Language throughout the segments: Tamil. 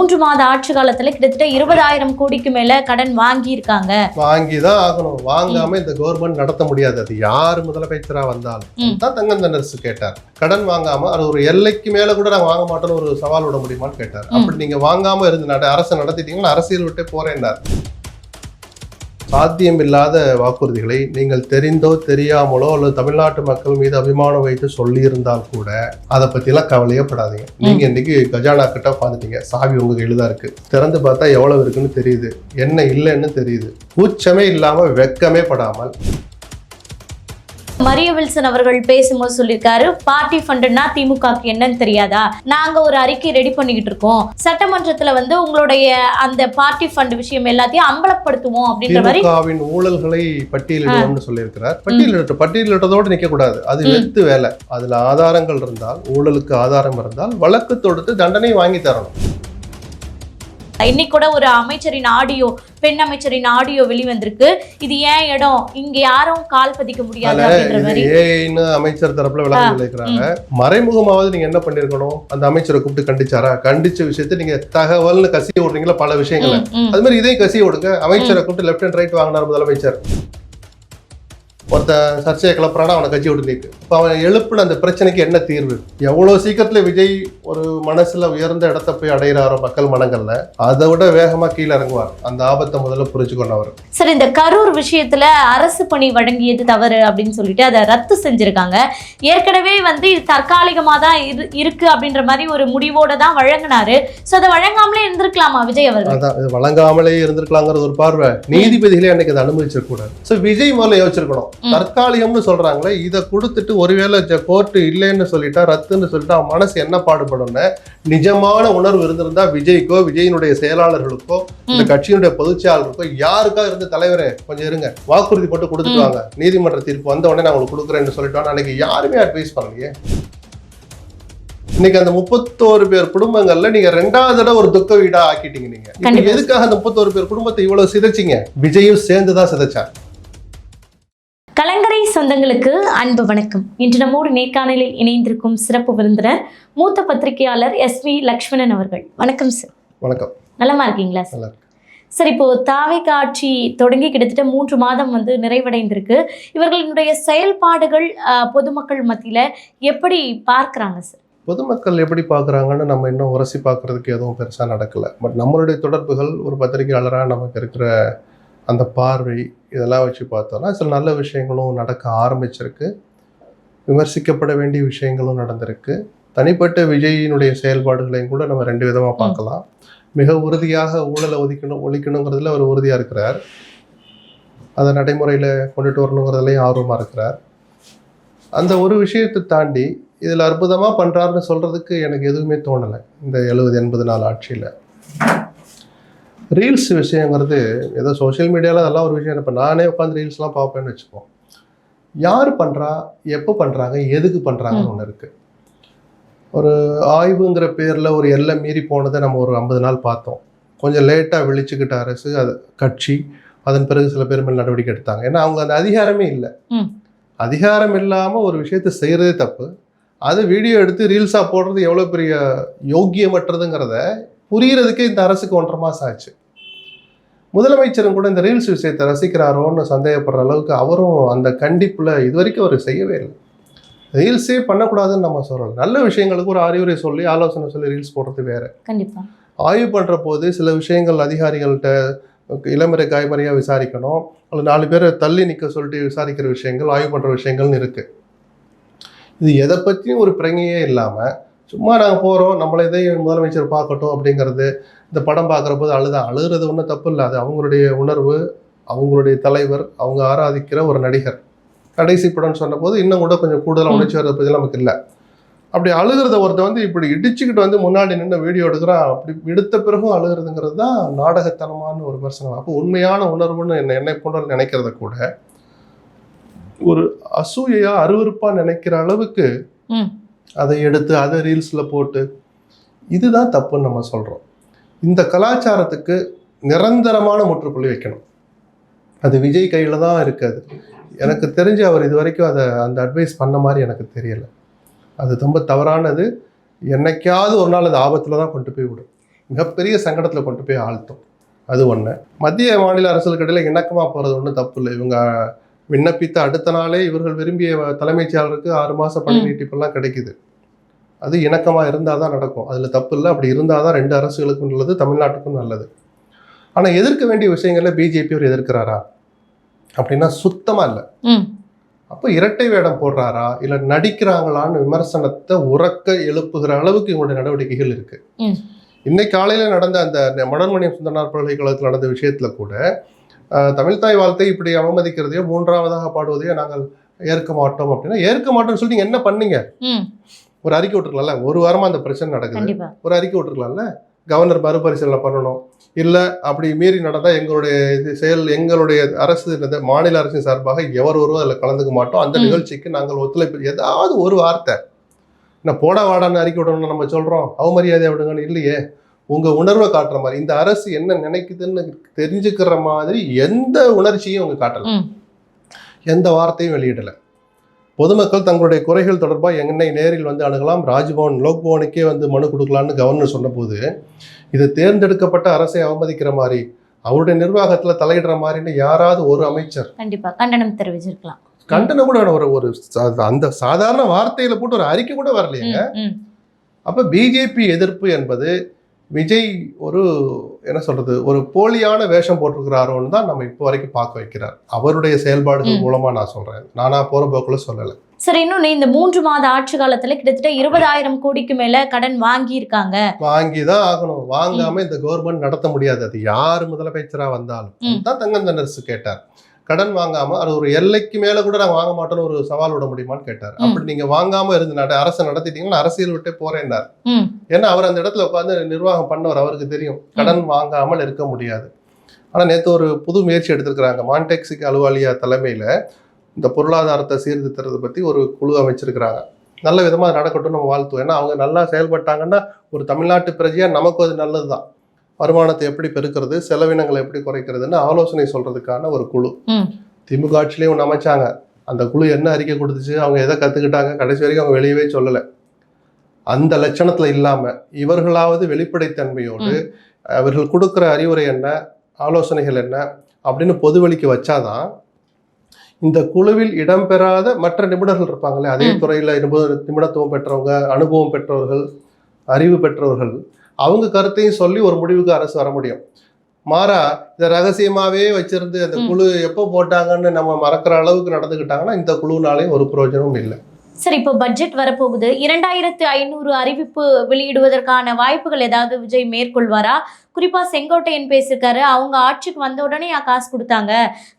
3 மாத ஆட்சி காலத்துல கிட்டத்தட்ட 20,000 கோடிக்கு மேல கடன் வாங்கிதான் ஆகணும். வாங்காம இந்த கவர்மெண்ட் நடத்த முடியாது. அது யாரு முதலமைச்சரா வந்தாலும் தான் தங்கம் தென்னரசு கேட்டார். கடன் வாங்காம அது ஒரு எல்லைக்கு மேல கூட நாங்க வாங்க மாட்டோம்னு ஒரு சவால் விட முடியுமான்னு கேட்டார். அப்படி நீங்க வாங்காம இருந்து அரசு நடத்திட்டீங்கன்னா அரசியல் விட்டே போறேன்னார். சாத்தியமில்லாத வாக்குறுதிகளை நீங்கள் தெரிந்தோ தெரியாமலோ அல்லது தமிழ்நாட்டு மக்கள் மீது அபிமானம் வைத்து சொல்லியிருந்தால் கூட அதை பற்றிலாம் கவலையப்படாதீங்க. நீங்கள் இன்னைக்கு கஜானா கிட்ட உட்காந்துட்டீங்க. சாவி உங்க கையில் தான் இருக்கு. திறந்து பார்த்தா எவ்வளவு இருக்குன்னு தெரியுது, என்ன இல்லைன்னு தெரியுது. கூச்சமே இல்லாமல் வெட்கமே படாமல் மரிய வில்சன் அவர்கள் பேசும்போது சொல்லியிருக்காரு, பார்ட்டி ஃபண்டுன்னா திமுகக்கு என்னன்னு தெரியாதா, நாங்க ஒரு அறிக்கை ரெடி பண்ணிக்கிட்டு இருக்கோம், சட்டமன்றத்துல உங்களுடைய அந்த பார்ட்டி ஃபண்ட் விஷயம் எல்லாத்தையும் அம்பலப்படுத்துவோம் அப்படின்ற மாதிரி திமுகவின் ஊழல்களை பட்டியலிடுவோம்னு சொல்லியிருக்கிறார். பட்டியலிட்டதோடு நிக்க கூடாது, அது வெத்து வேலை. அதுல ஆதாரங்கள் இருந்தால், ஊழலுக்கு ஆதாரம் இருந்தால் வழக்கு தொடுத்து தண்டனை வாங்கி தரணும். இன்னைக்கு கூட ஒரு அமைச்சரின் ஆடியோ, பெண் அமைச்சரின் ஆடியோ வெளிவந்திருக்கு. இது ஏன் இடம், இங்க யாரும் கால் பதிக்க முடியாது அப்படின்ற மாதிரி அமைச்சர் தரப்புல விளக்கம் சொல்லிருக்காங்க. மறைமுகமாவது நீங்க என்ன பண்ணிருக்கணும், அந்த அமைச்சரை கூப்பிட்டு கண்டிச்சாரா, கண்டிச்ச விஷயத்தை நீங்க தகவல்னு கசிய விடுறீங்களா பல விஷயங்களை, அது மாதிரி இதையும் கசிய விடுங்க. அமைச்சரை கூப்பிட்டு லெப்ட் அண்ட் ரைட் வாங்கினார் முதலமைச்சர். ஒருத்த சர்ச்சையை கிளப்புறானா அவனை கட்சி விட்டு நீக்கு. இப்போ அவன் எழுப்புன அந்த பிரச்சனைக்கு என்ன தீர்வு? எவ்வளோ சீக்கிரத்தில் விஜய் ஒரு மனசுல உயர்ந்த இடத்த போய் அடைகிறாரோ மக்கள் மனங்கள்ல, அதை விட வேகமா கீழே இறங்குவார். அந்த ஆபத்தை முதல்ல புரிஞ்சுக்கொண்டவர். சார், இந்த கரூர் விஷயத்துல அரசு பணி வழங்கியது தவறு அப்படின்னு சொல்லிட்டு அதை ரத்து செஞ்சிருக்காங்க. ஏற்கனவே இது தற்காலிகமா தான் இருக்கு அப்படின்ற மாதிரி ஒரு முடிவோட தான் வழங்கினாரு. ஸோ அதை வழங்காமலே இருந்திருக்கலாமா விஜய் அவர்கள்? அதான், இது வழங்காமலே இருந்திருக்கலாங்கிறது ஒரு பார்வை. நீதிபதிகளே அன்னைக்கு அதை அனுமதிச்சிருக்கூடாது. ஸோ விஜய் முதல்ல யோசிச்சிருக்கணும். தற்காலிகம்னு சொல்றாங்களே, இதை கொடுத்துட்டு ஒருவேளை கோர்ட்டு இல்லைன்னு சொல்லிட்டா, ரத்துன்னு சொல்லிட்டா அவன் மனசு என்ன பாடுபடும்னு நிஜமான உணர்வு இருந்திருந்தா விஜய்க்கோ, விஜயினுடைய செயலாளர்களுக்கோ, இந்த கட்சியினுடைய பொதுச்செயலாளருக்கோ, யாருக்கா இருந்து தலைவரே கொஞ்சம் இருங்க, வாக்குறுதி போட்டு கொடுத்துட்டு வாங்க, நீதிமன்ற தீர்ப்பு வந்த உடனே நான் உங்களுக்கு கொடுக்குறேன்னு சொல்லிட்டு அன்னைக்கு யாருமே அட்வைஸ் பண்ணலையே. இன்னைக்கு அந்த 31 பேர் குடும்பங்கள்ல நீங்க 2வது தடவை ஒரு துக்க வீடா ஆக்கிட்டீங்க. நீங்க எதுக்காக அந்த 31 பேர் குடும்பத்தை இவ்வளவு சிதைச்சிங்க? விஜயும் சேர்ந்துதான் சிதைச்சாங்க. கலங்கரை சொந்தங்களுக்கு அன்பு வணக்கம். இன்று நம்மோடு நேர்காணலில் இணைந்திருக்கும் சிறப்பு விருந்தினர் மூத்த பத்திரிகையாளர் SV லக்ஷ்மணன் அவர்கள். வணக்கம் சார். வணக்கம். நலமா இருக்கீங்களா சார்? சார், இப்போ தாவேக ஆட்சி தொடங்கி கிட்டத்தட்ட 3 மாதம் நிறைவடைந்திருக்கு. இவர்களுடைய செயல்பாடுகள் பொதுமக்கள் மத்தியில எப்படி பார்க்கறாங்க சார்? பொதுமக்கள் எப்படி பார்க்குறாங்கன்னு நம்ம இன்னும் உரசி பார்க்கறதுக்கு எதுவும் பெருசாக நடக்கலை. பட் நம்மளுடைய தொடர்புகள் ஒரு பத்திரிகையாளராக நமக்கு இருக்கிற அந்த பார்வை இதெல்லாம் வச்சு பார்த்தோம்னா சில நல்ல விஷயங்களும் நடக்க ஆரம்பிச்சிருக்கு, விமர்சிக்கப்பட வேண்டிய விஷயங்களும் நடந்திருக்கு. தனிப்பட்ட விஜயினுடைய செயல்பாடுகளையும் கூட நம்ம 2 விதமாக பார்க்கலாம். மிக உறுதியாக ஊழலை ஒழிக்கணுங்கிறதுல அவர் உறுதியாக இருக்கிறார், அதை நடைமுறையில் கொண்டுட்டு வரணுங்கிறதுலையும் ஆர்வமாக இருக்கிறார். அந்த ஒரு விஷயத்தை தாண்டி இதில் அற்புதமாக பண்ணுறாருன்னு சொல்கிறதுக்கு எனக்கு எதுவுமே தோணலை. இந்த 70-80 நாள் ஆட்சியில் ரீல்ஸ் விஷயங்கிறது ஏதோ சோஷியல் மீடியாவில் அதெல்லாம் ஒரு விஷயம். இப்போ நானே உட்காந்து ரீல்ஸ்லாம் பார்ப்பேன்னு வச்சுப்போம். யார் பண்ணுறா, எப்போ பண்ணுறாங்க, எதுக்கு பண்ணுறாங்கன்னு ஒன்று இருக்குது. ஒரு ஆய்வுங்கிற பேரில் ஒரு எல்லை மீறி போனதை நம்ம ஒரு 50 நாள் பார்த்தோம். கொஞ்சம் லேட்டாக விழிச்சுக்கிட்ட அரசு, அது கட்சி, அதன் பிறகு சில பேர் மேல் நடவடிக்கை எடுத்தாங்க. ஏன்னா அவங்க அந்த அதிகாரமே இல்லை. அதிகாரம் இல்லாமல் ஒரு விஷயத்தை செய்கிறதே தப்பு. அது வீடியோ எடுத்து ரீல்ஸாக போடுறது எவ்வளோ பெரிய யோக்கியமற்றதுங்கிறத புரிகிறதுக்கே இந்த அரசுக்கு 1.5 மாதம் ஆச்சு. முதலமைச்சரும் கூட இந்த ரீல்ஸ் விஷயத்தை ரசிக்கிறாரோன்னு சந்தேகப்படுற அளவுக்கு அவரும் அந்த கண்டிப்பில் இது வரைக்கும் அவர் செய்யவே இல்லை. ரீல்ஸே பண்ணக்கூடாதுன்னு நம்ம சொல்லலாம். நல்ல விஷயங்களுக்கு ஒரு அறிவுரை சொல்லி ஆலோசனை சொல்லி ரீல்ஸ் போடுறது வேற. கண்டிப்பாக ஆய்வு பண்ணுற போது சில விஷயங்கள் அதிகாரிகள்கிட்ட இளமுறை காய்மறையாக விசாரிக்கணும், அல்லது 4 பேரை தள்ளி நிற்க சொல்லிட்டு விசாரிக்கிற விஷயங்கள், ஆய்வு பண்ணுற விஷயங்கள்னு இருக்குது. இது எதை பற்றியும் ஒரு பிரங்கையே இல்லாமல் சும்மா நாங்கள் போகிறோம், நம்மளை இதையும் முதலமைச்சர் பார்க்கட்டும் அப்படிங்கிறது. இந்த படம் பார்க்குற போது அழுகிறது ஒன்றும் தப்பு இல்லை, அது அவங்களுடைய உணர்வு, அவங்களுடைய தலைவர், அவங்க ஆராதிக்கிற ஒரு நடிகர். கடைசி படம்னு சொன்ன போது இன்னும் கூட கொஞ்சம் கூடுதலாக உணர்ச்சி வர்றத பற்றி நமக்கு இல்லை. அப்படி அழுகிறத ஒருத்த இப்படி இடிச்சுக்கிட்டு முன்னாடி நின்று வீடியோ எடுக்கிறான். அப்படி எடுத்த பிறகும் அழுகிறதுங்கிறது தான் நாடகத்தனமான ஒரு விமர்சனம். அப்போ உண்மையான உணர்வுன்னு என்னை போன்ற நினைக்கிறத கூட ஒரு அசூயா அருவருப்பாக நினைக்கிற அளவுக்கு அதை எடுத்து அதை ரீல்ஸில் போட்டு, இதுதான் தப்புன்னு நம்ம சொல்கிறோம். இந்த கலாச்சாரத்துக்கு நிரந்தரமான முற்றுப்புள்ளி வைக்கணும். அது விஜய் கையில் தான் இருக்குது. எனக்கு தெரிஞ்சு அவர் இது வரைக்கும் அந்த அட்வைஸ் பண்ண மாதிரி எனக்கு தெரியலை. அது ரொம்ப தவறானது. என்னைக்காவது ஒரு நாள் அது ஆபத்தில் தான் கொண்டு போய் விடும். மிகப்பெரிய சங்கடத்தில் கொண்டு போய் ஆழ்த்தும். அது ஒன்று. மத்திய மாநில அரசுகளுக்கு இடையில இணக்கமாக போகிறது ஒன்றும் தப்பு இல்லை. இவங்க விண்ணப்பித்த அடுத்த நாளே இவர்கள் விரும்பிய தலைமைச் செயலருக்கு 6 மாத பணி நீட்டிப்பெல்லாம் கிடைக்குது. அது இணக்கமாக இருந்தால் தான் நடக்கும். அதில் தப்பு இல்லை. அப்படி இருந்தால் தான் 2 அரசுகளுக்கும் நல்லது, தமிழ்நாட்டுக்கும் நல்லது. ஆனால் எதிர்க்க வேண்டிய விஷயங்களில் பிஜேபி அவர் எதிர்க்கிறாரா அப்படின்னா சுத்தமாக இல்லை. அப்போ இரட்டை வேடம் போடுறாரா இல்லை நடிக்கிறாங்களான்னு விமர்சனத்தை உறக்க எழுப்புகிற அளவுக்கு இவங்களுடைய நடவடிக்கைகள் இருக்கு. இன்னைக்கு காலையில் நடந்த அந்த மனோன்மணியம் சுந்தரனார் பல்கலைக்கழகத்தில் நடந்த விஷயத்துல கூட தமிழ்தாய் வாழ்த்தை இப்படி அவமதிக்கிறதையோ 3ஆவதாக பாடுவதையோ நாங்கள் ஏற்க மாட்டோம் அப்படின்னா ஏற்க மாட்டோம்னு சொல்லி நீங்க என்ன பண்ணீங்க? ஒரு அறிக்கை விட்டுருக்கலாம்ல. ஒரு வாரமா அந்த பிரச்சனை நடக்குது, ஒரு அறிக்கை விட்டுருக்கலாம்ல. கவர்னர் மறுபரிசீலனை பண்ணணும். இல்லை அப்படி மீறி நடந்தால் எங்களுடைய எங்களுடைய அரசு மாநில அரசின் சார்பாக எவர் ஒருவரும் அதில் கலந்துக்க மாட்டோம், அந்த நிகழ்ச்சிக்கு நாங்கள் ஒத்துழைப்பு. ஏதாவது ஒரு வார்த்தை என்ன போடா வாடான்னு அறிக்கை விடணும்னு நம்ம சொல்கிறோம், அவமரியாதை விடுங்கன்னு இல்லையே. உங்கள் உணர்வை காட்டுற மாதிரி, இந்த அரசு என்ன நினைக்குதுன்னு தெரிஞ்சுக்கிற மாதிரி எந்த உணர்ச்சியும் அவங்க காட்டலை, எந்த வார்த்தையும் வெளியிடலை. பொதுமக்கள் தங்களுடைய குறைகள் தொடர்பாக என்னை நேரில் வந்து அணுகலாம், ராஜ்பவன் லோக்பவனுக்கே வந்து மனு கொடுக்கலான்னு கவர்னர் சொன்னபோது இது தேர்ந்தெடுக்கப்பட்ட அரசை அவமதிக்கிற மாதிரி, அவருடைய நிர்வாகத்தில் தலையிடுற மாதிரின்னு யாராவது ஒரு அமைச்சர் கண்டிப்பாக கண்டனம் தெரிவிச்சிருக்கலாம். கண்டனம் கூட ஒரு அந்த சாதாரண வார்த்தையில போட்டு ஒரு அறிக்கை கூட வரலையேங்க. அப்ப பிஜேபி எதிர்ப்பு என்பது விஜய் ஒரு என்ன சொல்றது ஒரு போலியான வேஷம் போட்டிருக்கிறாரோன்னு தான் நம்ம இப்போ வரைக்கும் பார்க்க வைக்கிறார். அவருடைய செயல்பாடுகள் மூலமா நான் சொல்றேன், நானா போற போக்குல சொல்லலை. சரி, இன்னொன்னு இந்த 3 மாத ஆட்சி காலத்துல கிட்டத்தட்ட 20,000 கோடிக்கு மேல கடன் வாங்கியிருக்காங்க. வாங்கிதான் ஆகணும். வாங்காம இந்த கவர்மெண்ட் நடத்த முடியாது. அது யாரு முதலமைச்சரா வந்தாலும் தான் தங்கம் தென்னரசு கேட்டார். கடன் வாங்காம அது ஒரு எல்லைக்கு மேல கூட நாங்க வாங்க மாட்டோம்னு ஒரு சவால் விட முடியுமான்னு கேட்டார். அப்படி நீங்க வாங்காம இருந்து அரசை நடத்திட்டீங்கன்னா அரசியல் விட்டே போறேன்னார். ஏன்னா அவர் அந்த இடத்துல உட்காந்து நிர்வாகம் பண்ணவர், அவருக்கு தெரியும் கடன் வாங்காமல் இருக்க முடியாது. ஆனா நேற்று ஒரு புது முயற்சி எடுத்திருக்கிறாங்க. மான்டெக்ஸிக் அலுவாலியா தலைமையில இந்த பொருளாதாரத்தை சீர்திருத்தத்தை பத்தி ஒரு குழு அமைச்சிருக்கிறாங்க. நல்ல விதமா நடக்கட்டும், நம்ம வாழ்த்துவோம். ஏன்னா அவங்க நல்லா செயல்பட்டாங்கன்னா ஒரு தமிழ்நாட்டு பிரஜையா நமக்கு அது நல்லதுதான். வருமானத்தை எப்படி பெருக்கிறது, செலவினங்களை எப்படி குறைக்கிறதுன்னு ஆலோசனை சொல்றதுக்கான ஒரு குழு. திமுக ஆட்சியிலேயே ஒன்று அமைச்சாங்க. அந்த குழு என்ன அறிக்கை கொடுத்துச்சு, அவங்க எதை கத்துக்கிட்டாங்க, கடைசி வரைக்கும் அவங்க வெளியவே சொல்லலை. அந்த லட்சணத்துல இல்லாம இவர்களாவது வெளிப்படைத்தன்மையோடு அவர்கள் கொடுக்குற அறிவுரை என்ன, ஆலோசனைகள் என்ன அப்படின்னு பொதுவெளிக்கு வச்சாதான் இந்த குழுவில் இடம்பெறாத மற்ற நிபுணர்கள் இருப்பாங்களே, அதே துறையில நிபுணத்துவம் பெற்றவங்க, அனுபவம் பெற்றவர்கள், அறிவு பெற்றவர்கள், அவங்க கருத்தையும் சொல்லி ஒரு முடிவுக்கு அரசு வர முடியும். மாறா இதை ரகசியமாவே வச்சிருந்து அந்த குழு எப்போ போட்டாங்கன்னு நம்ம மறக்கிற அளவுக்கு நடந்துக்கிட்டாங்கன்னா இந்த குழுனாலையும் ஒரு பிரயோஜனமும் இல்லை. சரி, இப்போ பட்ஜெட் வரப்போகுது. 2500 அறிவிப்பு வெளியிடுவதற்கான வாய்ப்புகள் ஏதாவது விஜய் மேற்கொள்வாரா? குறிப்பா செங்கோட்டையன் பேசிருக்காரு, அவங்க ஆட்சிக்கு வந்த உடனே காசு கொடுத்தாங்க,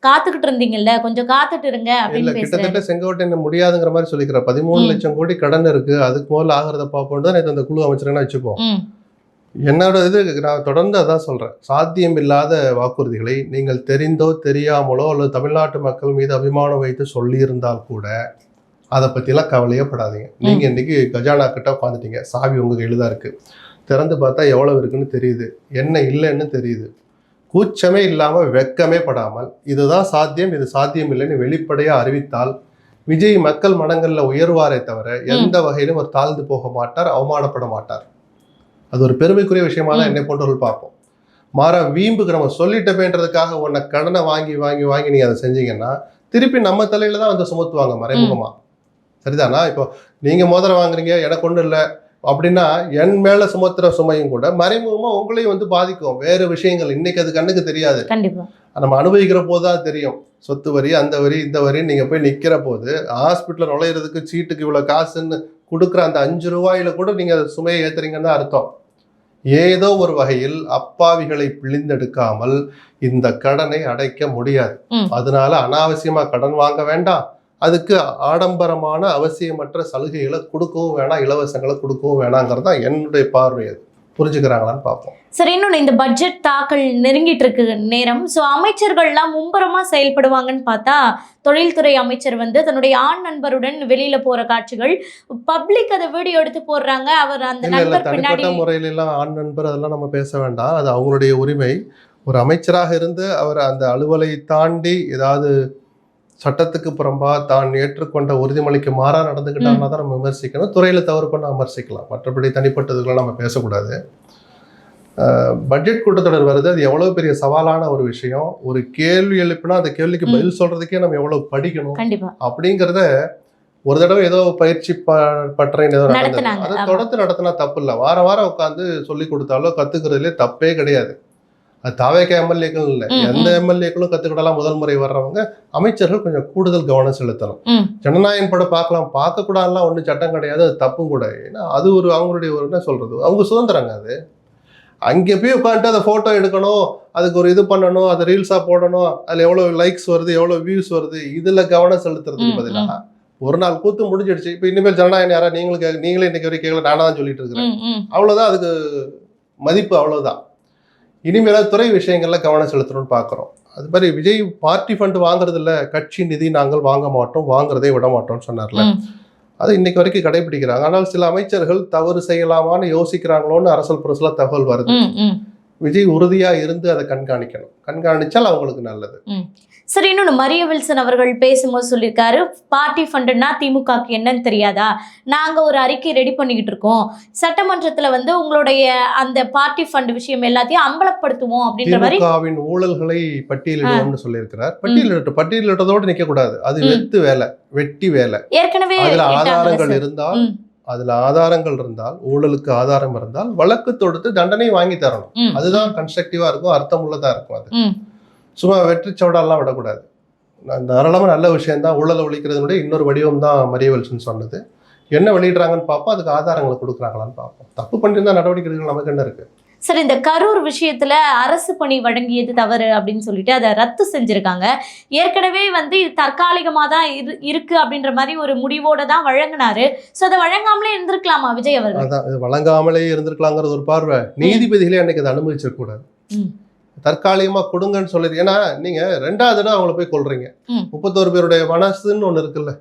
காத்துக்கிட்டு இருந்தீங்கல்ல, கொஞ்சம் காத்துட்டு இருங்க அப்படின்னு. கிட்டத்தட்ட செங்கோட்டையன் முடியாதுங்கிற மாதிரி சொல்லிக்கிறார். 13 லட்சம் கோடி கடன் இருக்கு, அதுக்கு முதல்ல ஆகிறத பார்ப்போம் தான் அந்த குழு அமைச்சருன்னு வச்சுப்போம். என்னோட நான் தொடர்ந்து அதான் சொல்றேன், சாத்தியம் இல்லாத வாக்குறுதிகளை நீங்கள் தெரிந்தோ தெரியாமலோ அல்லது தமிழ்நாட்டு மக்கள் மீது அபிமானம் வைத்து சொல்லியிருந்தால் கூட அதை பற்றிலாம் கவலையப்படாதீங்க. நீங்கள் இன்றைக்கி கஜானா கிட்ட உட்காந்துட்டீங்க, சாவி உங்கள் கையில் தான் இருக்குது, திறந்து பார்த்தா எவ்வளோ இருக்குன்னு தெரியுது, என்ன இல்லைன்னு தெரியுது. கூச்சமே இல்லாமல் வெட்கமே படாமல் இதுதான் சாத்தியம், இது சாத்தியம் இல்லைன்னு வெளிப்படையாக அறிவித்தால் விஜய் மக்கள் மனங்களில் உயர்வாரே தவிர எந்த வகையிலும் ஒரு தாழ்ந்து போக மாட்டார், அவமானப்பட மாட்டார். அது ஒரு பெருமைக்குரிய விஷயமா தான் என்னை போன்றவர்கள் பார்ப்போம். மாறா வீம்புக்கு நம்ம சொல்லிட்டப்பேன்றதுக்காக உன்னை கடனை வாங்கி வாங்கி வாங்கி நீங்கள் அதை செஞ்சீங்கன்னா திருப்பி நம்ம தலையில தான் வந்து சுமத்துவாங்க மறைமுகமாக. சரிதானா? இப்போ நீங்கள் மோதிரம் வாங்குறீங்க, எனக்கு ஒன்றும் இல்லை அப்படின்னா என் மேலே சுமத்துற சுமையும் கூட மறைமுகமாக உங்களையும் வந்து பாதிக்கும். வேறு விஷயங்கள் இன்னைக்கு அது கண்ணுக்கு தெரியாது, நம்ம அனுபவிக்கிற போது தான் தெரியும். சொத்து வரி, அந்த வரி, இந்த வரி, நீங்கள் போய் நிற்கிற போது ஹாஸ்பிட்டலில் நுழையிறதுக்கு சீட்டுக்கு இவ்வளோ காசுன்னு கொடுக்குற அந்த 5 ரூபாயில கூட நீங்கள் அதை சுமையை ஏற்றுறீங்கன்னு தான் அர்த்தம். ஏதோ ஒரு வகையில் அப்பாவிகளை பிழிந்தெடுக்காமல் இந்த கடனை அடைக்க முடியாது. அதனால அனாவசியமா கடன் வாங்க வேண்டாம், அதுக்கு ஆடம்பரமான அவசியமற்ற சலுகைகளை கொடுக்கவும் வேணாம், இலவசங்களை கொடுக்கவும் வேணாங்கிறது தான் என்னுடைய பார்வை. அது புரிஞ்சுக்கிறாங்களான்னு பார்ப்போம். சரி, இன்னொன்று இந்த பட்ஜெட் தாக்கல் நெருங்கிட்டு இருக்கு நேரம். ஸோ அமைச்சர்கள்லாம் மும்பரமா செயல்படுவாங்கன்னு பார்த்தா தொழில்துறை அமைச்சர் வந்து தன்னுடைய ஆண் நண்பருடன் வெளியில போற காட்சிகள், பப்ளிக் அதை வீடியோ எடுத்து போடுறாங்க. அவர் அந்த நண்பர் பின்னாடி முறையில எல்லாம் ஆண் நண்பர் அதெல்லாம் நம்ம பேச வேண்டாம், அது அவங்களுடைய உரிமை. ஒரு அமைச்சராக இருந்து அவர் அந்த அலுவலை தாண்டி ஏதாவது சட்டத்துக்கு புறம்பா தான் ஏற்றுக்கொண்ட உறுதிமொழிக்கு மாறா நடந்துக்கிட்டாங்கன்னா தான் நம்ம விமர்சிக்கணும். துறையில தவறு பண்ண விமர்சிக்கலாம், மற்றபடி தனிப்பட்டதுக்கெல்லாம் நம்ம பேசக்கூடாது. பட்ஜெட் கூட்டத்தொடர் வருது, அது எவ்வளவு பெரிய சவாலான ஒரு விஷயம். ஒரு கேள்வி எழுப்பினா அந்த கேள்விக்கு பதில் சொல்றதுக்கே நம்ம எவ்வளவு படிக்கணும் கண்டிப்பா அப்படிங்கிறத ஒரு தடவை ஏதோ பயிற்சி பட்டறைன்னு ஏதோ நடந்தது. நடத்துனாங்க. அதை ஆமா. தொடர்ந்து நடத்தினா தப்பு இல்லை. வாரம் வாரம் உட்காந்து சொல்லி கொடுத்தாலோ கத்துக்கிறதுலே தப்பே கிடையாது. அது தாவேக எம்எல்ஏக்கள் இல்லை, எந்த எம்எல்ஏக்களும் கத்துக்கிடலாம். முதல் முறை வர்றவங்க அமைச்சர்கள் கொஞ்சம் கூடுதல் கவனம் செலுத்தணும். ஜனநாயகம் படம் பார்க்கலாம், பார்க்கக்கூடாதுலாம் ஒன்றும் சட்டம் கிடையாது, அது தப்பும் கூட. ஏன்னா அது ஒரு அவங்களுடைய ஒரு என்ன சொல்றது, அவங்க சுதந்திரங்க. அது அங்கே போய் உட்காந்துட்டு அதை ஃபோட்டோ எடுக்கணும், அதுக்கு ஒரு இது பண்ணணும், அதை ரீல்ஸாக போடணும், அதில் எவ்வளோ லைக்ஸ் வருது, எவ்வளோ வியூஸ் வருது, இதில் கவனம் செலுத்துறதுக்கு பதிலாக ஒரு நாள் கூத்து முடிஞ்சிடுச்சு. இப்போ இனிமேல் ஜனநாயகம் யாரா நீங்களே இன்னைக்கு வரைக்கும் கேட்கல, நானாக தான் சொல்லிட்டு இருக்கிறேன். அவ்வளோதான், அதுக்கு மதிப்பு அவ்வளோதான். இனிமேல் துறை விஷயங்கள்ல கவனம் செலுத்தணும்னு பார்க்குறோம். அது மாதிரி விஜய் பார்ட்டி ஃபண்ட் வாங்குறது இல்லை, கட்சி நிதி நாங்கள் வாங்க மாட்டோம், வாங்குறதே விட மாட்டோம்னு சொன்னார்ல, அது இன்னைக்கு வரைக்கும் கடைபிடிக்கிறாங்க. ஆனால் சில அமைச்சர்கள் தவறு செய்யலாமான்னு யோசிக்கிறாங்களோன்னு அரசல் புரசலா தகவல் வருது. விஜய் உறுதியா இருந்து அதை கண்காணிக்கணும். கண்காணிச்சால் அவங்களுக்கு நல்லது. சரி, இன்னொன்று மரிய வில்சன் அவர்கள் பேசும்போது சொல்லியிருக்காரு, பார்ட்டி ஃபண்டுன்னா திமுகக்கு என்னன்னு தெரியாதா, நாங்கள் ஒரு அறிக்கை ரெடி பண்ணிக்கிட்டு இருக்கோம், சட்டமன்றத்தில் வந்து உங்களுடைய அந்த பார்ட்டி ஃபண்ட் விஷயம் எல்லாத்தையும் அம்பலப்படுத்துவோம் அப்படின்ற மாதிரி திமுகவின் ஊழல்களை பட்டியலிடுவோம்னு சொல்லியிருக்கிறார். பட்டியலிட்டதோடு நிற்க கூடாது, அது வெட்டி வேலை. ஏற்கனவே அதுல ஆதாரங்கள் இருந்தால், ஊழலுக்கு ஆதாரம் இருந்தால் வழக்கு தொடுத்து தண்டனை வாங்கி தரணும். அதுதான் கன்ஸ்ட்ரக்டிவா இருக்கும், அர்த்தமுள்ளதா இருக்கும். அது சும்மா வெற்றி சவடாலாம் விடக்கூடாது. தாராளமாக நல்ல விஷயம்தான். ஊழலை ஒழிக்கிறதுனுடைய இன்னொரு வடிவம் தான் மரிய வில்சன் சொன்னது. என்ன வெளியிடுறாங்கன்னு பார்ப்போம், அதுக்கு ஆதாரங்களை கொடுக்குறாங்களான்னு பார்ப்போம். தப்பு பண்ணியிருந்தா நடவடிக்கை எடுக்க நமக்கு என்ன இருக்கு. சரி, இந்த கரூர் விஷயத்துல அரசு பணி வழங்கியது தவறு அப்படின்னு சொல்லிட்டு அதை ரத்து செஞ்சிருக்காங்க. ஏற்கனவே வந்து இது தற்காலிகமாக தான் இருக்கு அப்படின்ற மாதிரி ஒரு முடிவோட தான் வழங்கினாரு. ஸோ அதை வழங்காமலே இருந்திருக்கலாமா விஜய் அவர்கள்? அதான், இது வழங்காமலே இருந்திருக்கலாங்கிறது ஒரு பார்வை. நீதிபதிகளே அன்னைக்கு அதை அனுமதிச்சிடக்கூடாது. தற்காலிகமா கொடுங்கன்னு சொல்லிடு. ஏன்னா நீங்க ரெண்டாவது தடவை அவங்கள போய் கொள்றீங்க. 31 பேருடைய மனசுன்னு ஒண்ணு இருக்குல்ல,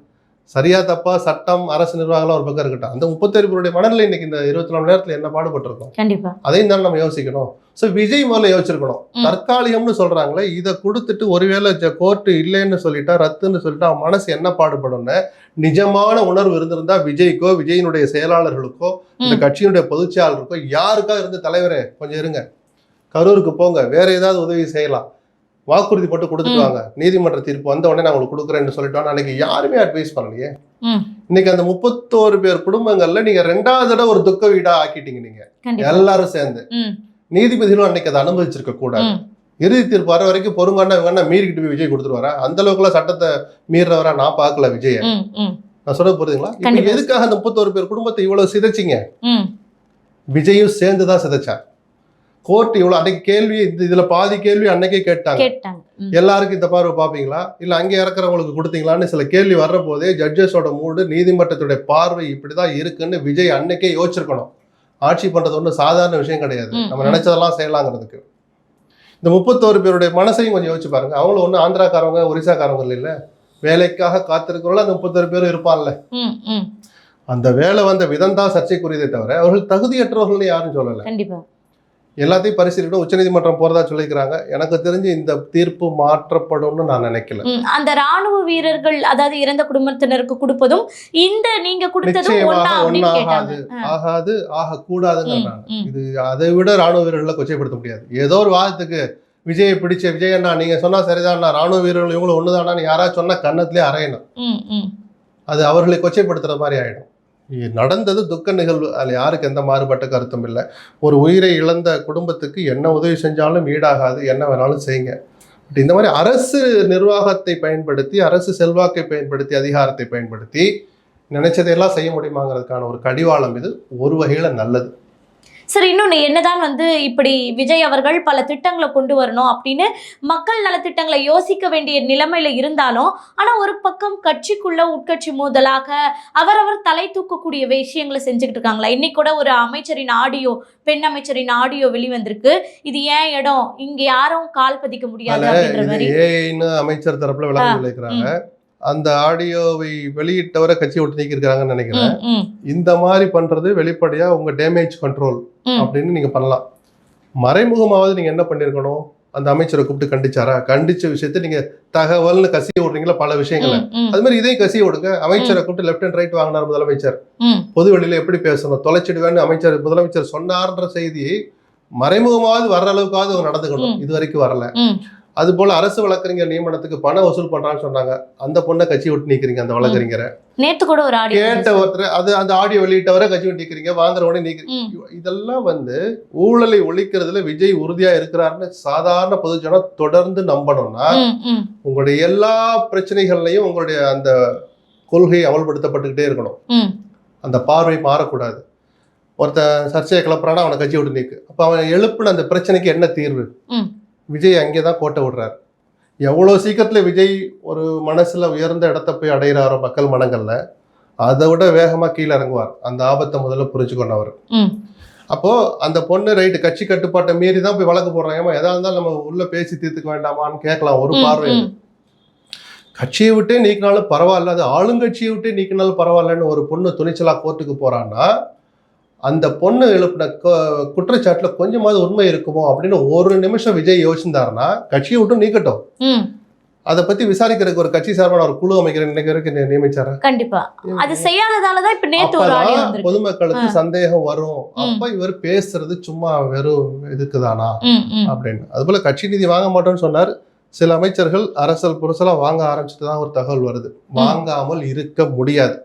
சரியா தப்பா சட்டம் அரசு நிர்வாகம் ஒரு பக்கம் இருக்கட்டும், அந்த 31 பேருடைய மனநிலை இன்னைக்கு இந்த 24 மணி நேரத்துல என்ன பாடுபட்டிருக்கோம். கண்டிப்பா அதையும் தான் நம்ம யோசிக்கணும். ஸோ விஜய் முதல்ல யோசிச்சிருக்கணும். தற்காலிகம்னு சொல்றாங்களே, இதை கொடுத்துட்டு ஒருவேளை கோர்ட்டு இல்லைன்னு சொல்லிட்டா, ரத்துன்னு சொல்லிட்டா அவன் மனசு என்ன பாடுபடும்னு நிஜமான உணர்வு இருந்திருந்தா விஜய்க்கோ விஜயினுடைய செயலாளர்களுக்கோ இந்த கட்சியினுடைய பொதுச்செயலாளருக்கோ யாருக்கா இருந்து, தலைவரே கொஞ்சம் இருங்க, கரூருக்கு போங்க, வேற ஏதாவது உதவி செய்யலாம், வாக்குறுதி போட்டு கொடுத்துட்டு வாங்க, நீதிமன்ற தீர்ப்பு வந்த உடனே நான் உங்களுக்கு கொடுக்குறேன்னு சொல்லிட்டோம். அன்னைக்கு யாருமே அட்வைஸ் பண்ணலையே. இன்னைக்கு அந்த 31 பேர் குடும்பங்கள்ல நீங்க ரெண்டாவது தடவை ஒரு துக்க வீடா ஆக்கிட்டீங்க. நீங்க எல்லாரும் சேர்ந்து நீதிபதிகளும் அன்னைக்கு அதை அனுமதிச்சிருக்க கூடாது. இறுதி தீர்ப்பு வர வரைக்கும் பொறுங்கன்னா இவங்க மீறிக்கிட்டு போய் விஜய் கொடுத்துருவாரா? அந்த அளவுக்குலாம் சட்டத்தை மீறவரா நான் பார்க்கல விஜய. நான் சொல்ல புரியுதுங்களா? இப்ப எதுக்காக அந்த 31 பேர் குடும்பத்தை இவ்வளவு சிதைச்சிங்க? விஜயும் சேர்ந்துதான் சிதைச்சார். கோர்ட் இவ்வளவு அன்னைக்கு கேள்வி, இதுல பாதி கேள்வி அன்னைக்கே கேட்டாங்க. எல்லாருக்கும் இந்த பார்வை பார்ப்பீங்களா, இல்ல அங்கே இறக்குறவங்களுக்கு கொடுத்தீங்களான்னு சில கேள்வி வர்ற போதே ஜட்ஜஸோட மூடு, நீதிமன்றத்துடைய பார்வை இப்படிதான் இருக்குன்னு விஜய் அன்னைக்கே யோசிச்சிருக்கணும். ஆட்சி பண்றது ஒன்றும் சாதாரண விஷயம் கிடையாது, நம்ம நினைச்சதெல்லாம் செய்யலாங்கிறதுக்கு. இந்த 31 பேருடைய மனசையும் கொஞ்சம் யோசிச்சு பாருங்க. அவங்களும் ஒன்றும் ஆந்திராக்காரவங்க ஒரிசாக்காரவங்க இல்லை, வேலைக்காக காத்திருக்கிறவங்கள அந்த 31 பேரும் இருப்பான்ல. அந்த வேலை வந்த விதம் தான் சர்ச்சைக்குரியதே தவிர அவர்கள் தகுதியற்றவர்கள்னு யாரும் சொல்லலை. கண்டிப்பா எல்லாத்தையும் பரிசீலிக்கணும். உச்சநீதிமன்றம் போறதா சொல்லிக்கிறாங்க. எனக்கு தெரிஞ்சு இந்த தீர்ப்பு மாற்றப்படும்னு நான் நினைக்கல. அந்த ராணுவ வீரர்கள், அதாவது இறந்த குடும்பத்தினருக்கு கொடுப்பதும் இந்த நீங்க கொடுத்ததும் ஆகாது, ஆகக்கூடாதுன்னு. இது அதை விட ராணுவ வீரர்களை கொச்சைப்படுத்த முடியாது. ஏதோ ஒரு வாதத்துக்கு விஜயை பிடிச்ச விஜய் அண்ணா நீங்க சொன்னா சரிதான், ராணுவ வீரர்கள் இவங்களும் ஒண்ணுதானான்னு யாராவது சொன்னா கன்னத்திலே அறையணும். அது அவர்களை கொச்சைப்படுத்துற மாதிரி ஆயிடும். நடந்தது துக்க நிகழ்வு, அதில் யாருக்கு எந்த மாறுபட்ட கருத்தும் இல்லை. ஒரு உயிரை இழந்த குடும்பத்துக்கு என்ன உதவி செஞ்சாலும் ஈடாகாது, என்ன வேணாலும் செய்யுங்க. பட் இந்த மாதிரி அரசு நிர்வாகத்தை பயன்படுத்தி, அரசு செல்வாக்கை பயன்படுத்தி, அதிகாரத்தை பயன்படுத்தி நினைச்சதையெல்லாம் செய்ய முடியுமாங்கிறதுக்கான ஒரு கடிவாளம் இது ஒரு வகையில் நல்லது. சரி, இன்னொன்று என்னதான் வந்து இப்படி விஜய் அவர்கள் பல திட்டங்களை கொண்டு வரணும் அப்படின்னு மக்கள் நலத்திட்டங்களை யோசிக்க வேண்டிய நிலைமையில இருந்தாலும், ஆனால் ஒரு பக்கம் கட்சிக்குள்ள உட்கட்சி மோதலாக அவரவர் தலை தூக்கக்கூடிய விஷயங்களை செஞ்சுக்கிட்டு இருக்காங்களா? இன்னைக்கு கூட ஒரு அமைச்சரின் ஆடியோ, பெண் அமைச்சரின் ஆடியோ வெளிவந்திருக்கு. இது ஏன் இடம், இங்க யாரும் கால் பதிக்க முடியாது அப்படின்ற மாதிரி அமைச்சர் தரப்புல விளக்கம் சொல்லியிருக்கிறாங்க. அந்த ஆடியோவை வெளியிட்டவரை கட்சி விட்டு நீக்கிருக்காங்கன்னு நினைக்கிறேன். இந்த மாதிரி பண்றது வெளிப்படையா உங்க டேமேஜ் கண்ட்ரோல் அப்படின்னு நீங்க பண்ணலாம். மறைமுகமாவது நீங்க என்ன பண்ணிருக்கணும், அந்த அமைச்சரை கூப்பிட்டு கண்டிச்சாரா? கண்டிச்ச விஷயத்த நீங்க தகவல்னு கசிய விடுறீங்களா பல விஷயங்களை, அது மாதிரி இதையும் கசிய விடுங்க. அமைச்சரை கூப்பிட்டு லெப்ட் அண்ட் ரைட் வாங்கினார் முதலமைச்சர், பொது வெளியில எப்படி பேசணும், தொலைச்சிடுவேன்னு முதலமைச்சர் சொன்னார்ன்ற செய்தி மறைமுகமாவது வர்ற அளவுக்காவது அவங்க நடந்துக்கணும். இது வரைக்கும் வரல. அது போல அரசு வழக்கறிஞர் நியமனத்துக்கு பணம் வசூல் பண்றான்னு சொன்னாங்க. அந்த பொண்ணை கட்சி விட்டு நீக்கிறீங்க. அந்த வழக்கறிஞரை நேத்து கூட ஒரு ஆடியோ கேட்ட ஒருத்தர் அந்த ஆடியோ வெளியிட்டவரை கட்சி விட்டு நீக்கிறீங்க, வாங்குறவனே நீக்கிறீங்க. இதெல்லாம் ஊழலை ஒழிக்கிறதுல விஜய் உறுதியா இருக்கிறாருன்னு சாதாரண பொதுஜனம் தொடர்ந்து நம்பணும்னா உங்களுடைய எல்லா பிரச்சனைகள்லையும் உங்களுடைய அந்த கொள்கை அமல்படுத்தப்பட்டுக்கிட்டே இருக்கணும். அந்த பார்வை மாறக்கூடாது. ஒருத்தன் சர்ச்சையை கிளப்புறானா அவனை கட்சி விட்டு நீக்கு. அப்ப அவன் எழுப்புன அந்த பிரச்சனைக்கு என்ன தீர்வு? விஜய் அங்கேதான் கோட்டை விடுறாரு. எவ்வளவு சீக்கிரத்துல விஜய் ஒரு மனசுல உயர்ந்த இடத்த போய் அடைகிறாரோ மக்கள் மனங்கள்ல, அதை விட வேகமா கீழே இறங்குவார். அந்த ஆபத்தை முதல்ல புரிஞ்சுக்கொண்டவர். அப்போ அந்த பொண்ணு ரைட்டு கட்சி கட்டுப்பாட்டை மீறி தான் போய் வழக்கு போடுறாங்க. ஏமா எதா இருந்தாலும் நம்ம உள்ள பேசி தீர்த்துக்க வேண்டாமான்னு கேட்கலாம். ஒரு பார்வை கட்சியை விட்டே நீக்கினாலும் பரவாயில்ல, அது ஆளுங்கட்சியை விட்டே நீக்கினாலும் பரவாயில்லன்னு ஒரு பொண்ணு துணிச்சலா கோர்ட்டுக்கு போறான்னா அந்த பொண்ணு எழுப்பின குற்றச்சாட்டுல கொஞ்சமாவது உண்மை இருக்குமோ அப்படின்னு ஒரு நிமிஷம் விஜய் யோசிந்தாருன்னா கட்சியை விட்டு நீக்கட்டும். அதை பத்தி விசாரிக்கிறதுக்கு ஒரு கட்சி சார்பான ஒரு குழு அமைக்கிற நியமிச்சாரு. கண்டிப்பா அது செய்யாததாலதான் இப்ப நேத்து ஒரு ஆடியோ வந்திருக்கு. பொதுமக்களுக்கு சந்தேகம் வரும். அப்ப இவர் பேசுறது சும்மா வெறும் இதுக்குதானா அப்படின்னு. அது போல கட்சி நிதி வாங்க மாட்டோம்னு சொன்னார். சில அமைச்சர்கள் அரசல் புரசலா வாங்க ஆரம்பிச்சுட்டுதான் ஒரு தகவல் வருது. வாங்காமல் இருக்க முடியாது.